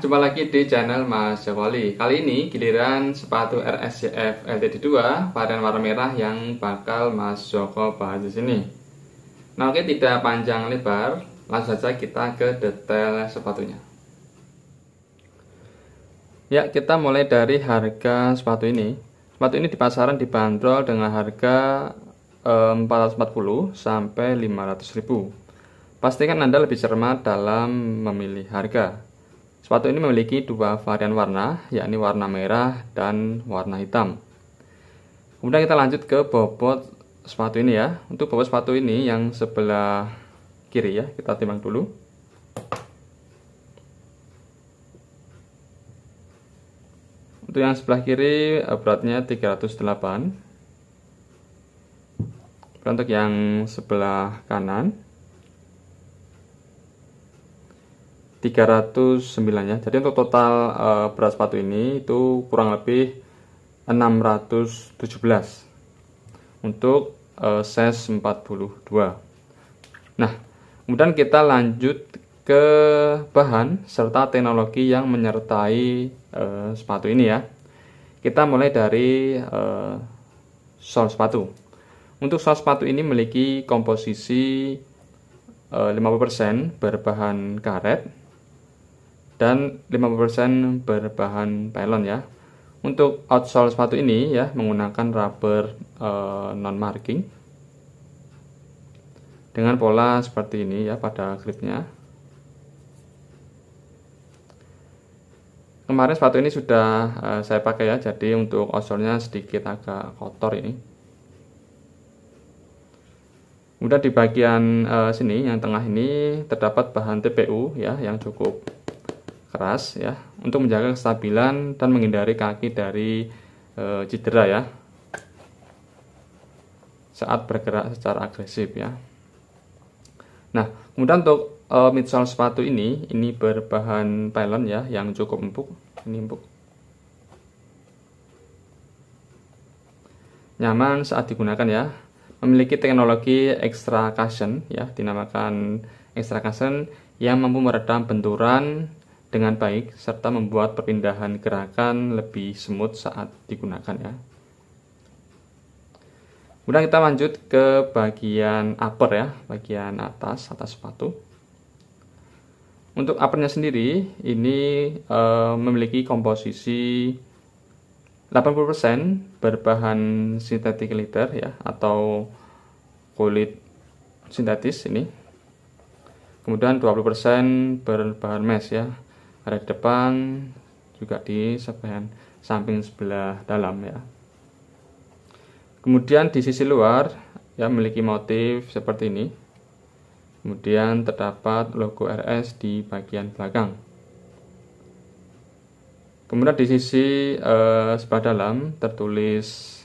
jumpa lagi di channel Mas Jawali. Kali ini giliran sepatu RSCF LTD2 varian warna merah yang bakal Mas Joko bahas di sini. Nah, oke, tidak panjang lebar, langsung saja kita ke detail sepatunya. Ya, kita mulai dari harga sepatu ini. Sepatu ini di pasaran dibanderol dengan harga 440 sampai 500.000. Pastikan Anda lebih cermat dalam memilih harga. Sepatu ini memiliki dua varian warna, yakni warna merah dan warna hitam. Kemudian kita lanjut ke bobot sepatu ini ya. Untuk bobot sepatu ini yang sebelah kiri ya, kita timbang dulu. Untuk yang sebelah kiri beratnya 308. Untuk yang sebelah kanan 309 ya. Jadi untuk total berat sepatu ini itu kurang lebih 617 untuk size 42. Nah, kemudian kita lanjut ke bahan serta teknologi yang menyertai sepatu ini ya. Kita mulai dari sol sepatu. Untuk sol sepatu ini memiliki komposisi 50% berbahan karet dan 50% berbahan pylon ya. Untuk outsole sepatu ini ya menggunakan rubber non marking dengan pola seperti ini ya pada gripnya. Kemarin sepatu ini sudah saya pakai ya, jadi untuk outsole-nya sedikit agak kotor ini. Kemudian di bagian sini yang tengah ini terdapat bahan TPU ya yang cukup keras ya untuk menjaga kestabilan dan menghindari kaki dari cedera ya saat bergerak secara agresif ya. Nah, kemudian untuk midsole sepatu ini berbahan pylon ya yang cukup empuk. Ini empuk, nyaman saat digunakan ya. Memiliki teknologi extra cushion ya, dinamakan extra cushion yang mampu meredam benturan dengan baik serta membuat perpindahan gerakan lebih smooth saat digunakan ya. Kemudian kita lanjut ke bagian upper ya, bagian atas sepatu. Untuk uppernya sendiri ini memiliki komposisi 80% berbahan sintetik leather ya atau kulit sintetis ini. Kemudian 20% berbahan mesh ya. Ada di depan juga di sebelah samping sebelah dalam ya. Kemudian di sisi luar ya memiliki motif seperti ini. Kemudian terdapat logo RS di bagian belakang. Kemudian di sisi sebelah dalam tertulis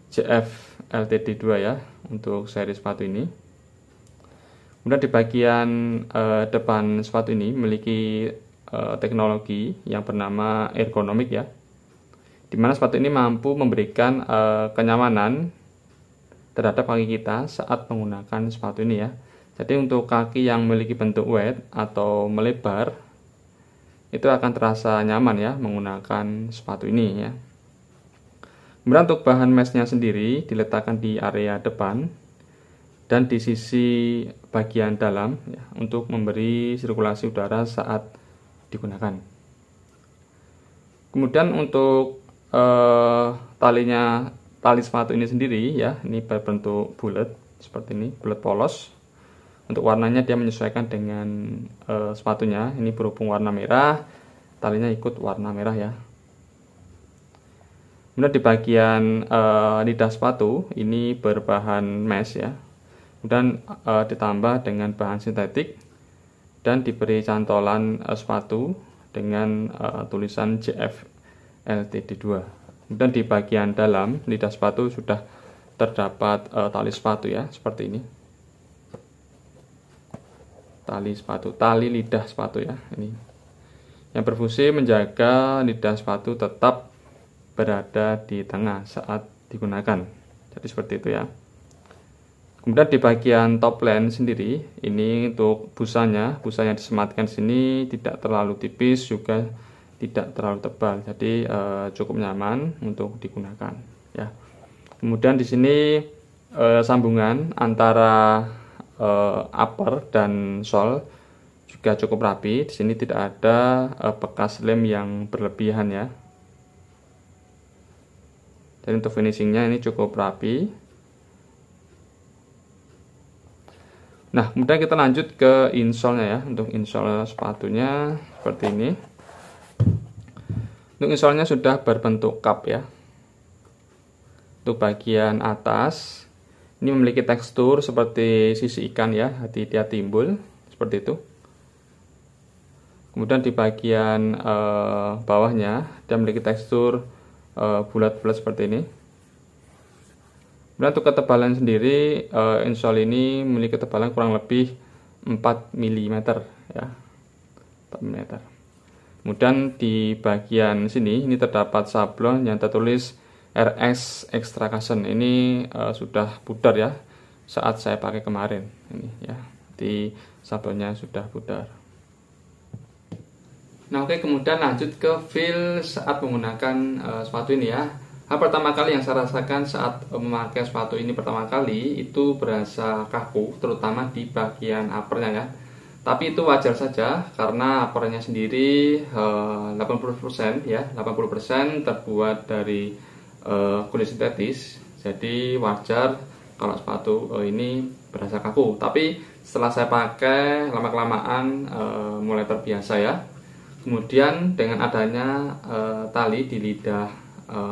JF LTD2 ya untuk seri sepatu ini. Kemudian di bagian depan sepatu ini memiliki teknologi yang bernama ergonomik ya, di mana sepatu ini mampu memberikan kenyamanan terhadap kaki kita saat menggunakan sepatu ini ya. Jadi untuk kaki yang memiliki bentuk wide atau melebar itu akan terasa nyaman ya menggunakan sepatu ini ya. Kemudian untuk bahan meshnya sendiri diletakkan di area depan dan di sisi bagian dalam ya, untuk memberi sirkulasi udara saat digunakan. Kemudian untuk tali sepatu ini sendiri ya, ini berbentuk bulat seperti ini, bulat polos. Untuk warnanya dia menyesuaikan dengan sepatunya. Ini berhubung warna merah, talinya ikut warna merah ya. Kemudian di bagian lidah sepatu ini berbahan mesh ya. Kemudian ditambah dengan bahan sintetik dan diberi cantolan sepatu dengan tulisan JF LTD2. Kemudian di bagian dalam lidah sepatu sudah terdapat tali sepatu ya, seperti ini. Tali lidah sepatu ya, ini yang berfungsi menjaga lidah sepatu tetap berada di tengah saat digunakan. Jadi seperti itu ya. Kemudian di bagian top lane sendiri, ini untuk busanya disematkan sini tidak terlalu tipis juga tidak terlalu tebal, jadi cukup nyaman untuk digunakan ya. Kemudian di sini sambungan antara upper dan sole juga cukup rapi. Di sini tidak ada bekas lem yang berlebihan ya. Dan untuk finishingnya ini cukup rapi. Nah, kemudian kita lanjut ke insole-nya ya. Untuk insole sepatunya seperti ini. Untuk insole-nya sudah berbentuk cup ya. Untuk bagian atas ini memiliki tekstur seperti sisi ikan ya, dia timbul seperti itu. Kemudian di bagian bawahnya dia memiliki tekstur bulat-bulat seperti ini. Kemudian untuk ketebalan sendiri, insole ini memiliki ketebalan kurang lebih 4 mm ya, 4 mm. Kemudian di bagian sini ini terdapat sablon yang tertulis RS Extra Cushion. Ini sudah pudar ya saat saya pakai kemarin ini ya, di sablonnya sudah pudar. Nah oke, kemudian lanjut ke feel saat menggunakan sepatu ini ya. Hal pertama kali yang saya rasakan saat memakai sepatu ini pertama kali itu berasa kaku, terutama di bagian uppernya ya. Tapi itu wajar saja karena uppernya sendiri 80% ya, 80% terbuat dari kulit sintetis. Jadi wajar kalau sepatu ini berasa kaku. Tapi setelah saya pakai lama-kelamaan mulai terbiasa ya. Kemudian dengan adanya tali di lidah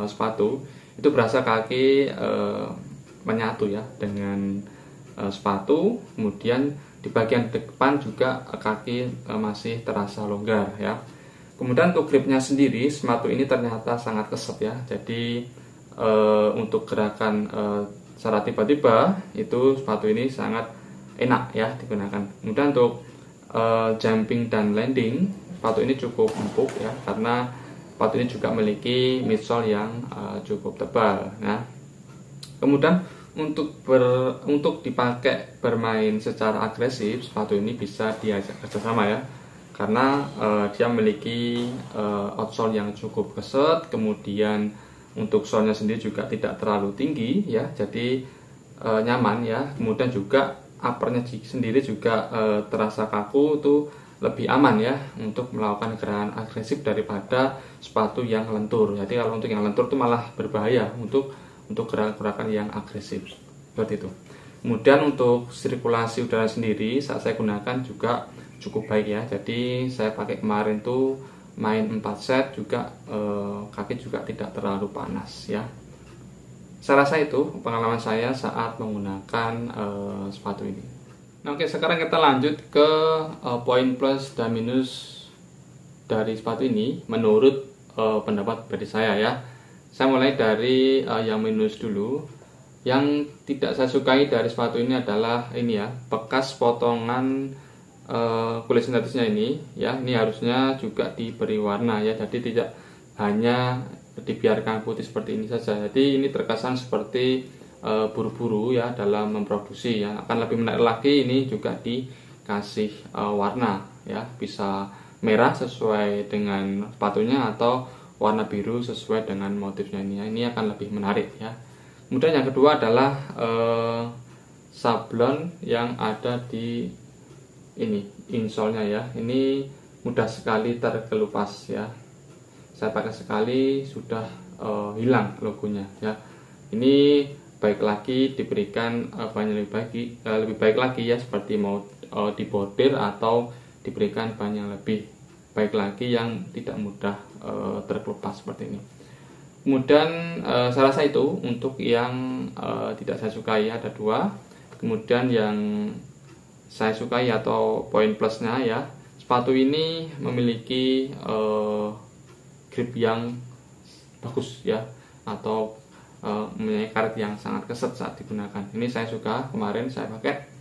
sepatu itu berasa kaki menyatu ya dengan sepatu. Kemudian di bagian depan juga kaki masih terasa longgar ya. Kemudian untuk gripnya sendiri, sepatu ini ternyata sangat keset ya. Jadi untuk gerakan secara tiba-tiba itu sepatu ini sangat enak ya digunakan. Kemudian untuk jumping dan landing, sepatu ini cukup empuk ya, karena sepatu ini juga memiliki midsole yang cukup tebal. Nah, kemudian untuk dipakai bermain secara agresif, sepatu ini bisa diajak kerjasama ya, karena dia memiliki outsole yang cukup keset. Kemudian untuk sole-nya sendiri juga tidak terlalu tinggi ya, jadi nyaman ya. Kemudian juga uppernya sendiri juga terasa kaku, itu lebih aman ya untuk melakukan gerakan agresif daripada sepatu yang lentur. Jadi kalau untuk yang lentur itu malah berbahaya untuk gerakan-gerakan yang agresif seperti itu. Kemudian untuk sirkulasi udara sendiri saat saya gunakan juga cukup baik ya. Jadi saya pakai kemarin tuh main 4 set juga kaki juga tidak terlalu panas ya. Saya rasa itu pengalaman saya saat menggunakan sepatu ini. Nah, oke, sekarang kita lanjut ke poin plus dan minus dari sepatu ini menurut pendapat pribadi saya ya. Saya mulai dari yang minus dulu. Yang tidak saya sukai dari sepatu ini adalah ini ya, bekas potongan kulit sintetisnya ini ya. Ini harusnya juga diberi warna ya, jadi tidak hanya dibiarkan putih seperti ini saja. Jadi ini terkesan seperti buru-buru ya dalam memproduksi ya. Akan lebih menarik lagi ini juga dikasih warna ya, bisa merah sesuai dengan sepatunya atau warna biru sesuai dengan motifnya ini ya. Ini akan lebih menarik ya. Kemudian yang kedua adalah sablon yang ada di ini insole-nya ya. Ini mudah sekali terkelupas ya. Saya pakai sekali sudah hilang logonya ya. Ini baik lagi diberikan ban yang lebih baik lagi ya, seperti mau dibordir atau diberikan ban yang lebih baik lagi yang tidak mudah terkelupas seperti ini. Kemudian saya rasa itu untuk yang tidak saya sukai ada dua. Kemudian yang saya sukai atau poin plusnya ya, sepatu ini memiliki grip yang bagus ya, atau mempunyai karet yang sangat keset saat digunakan. Ini saya suka, kemarin saya pakai.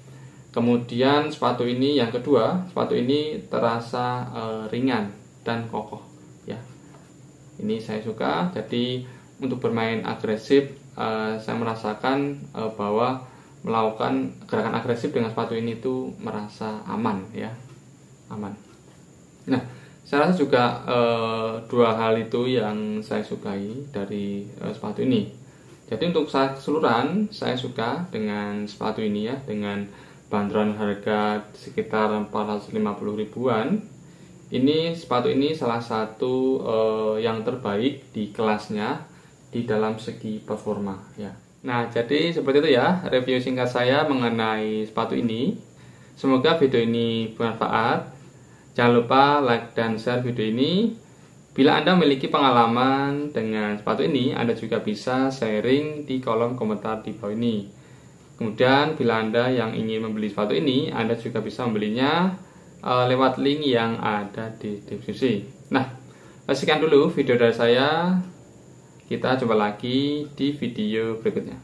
Kemudian sepatu ini yang kedua, sepatu ini terasa ringan dan kokoh ya. Ini saya suka. Jadi untuk bermain agresif saya merasakan bahwa melakukan gerakan agresif dengan sepatu ini itu merasa aman ya, aman. Nah, saya rasa juga dua hal itu yang saya sukai dari sepatu ini. Jadi untuk saya keseluruhan saya suka dengan sepatu ini ya, dengan bandrol harga sekitar 450 ribuan. Ini sepatu ini salah satu yang terbaik di kelasnya di dalam segi performa ya. Nah, jadi seperti itu ya review singkat saya mengenai sepatu ini. Semoga video ini bermanfaat. Jangan lupa like dan share video ini. Bila Anda memiliki pengalaman dengan sepatu ini, Anda juga bisa sharing di kolom komentar di bawah ini. Kemudian bila Anda yang ingin membeli sepatu ini, Anda juga bisa membelinya lewat link yang ada di deskripsi. Nah, sekian dulu video dari saya. Kita coba lagi di video berikutnya.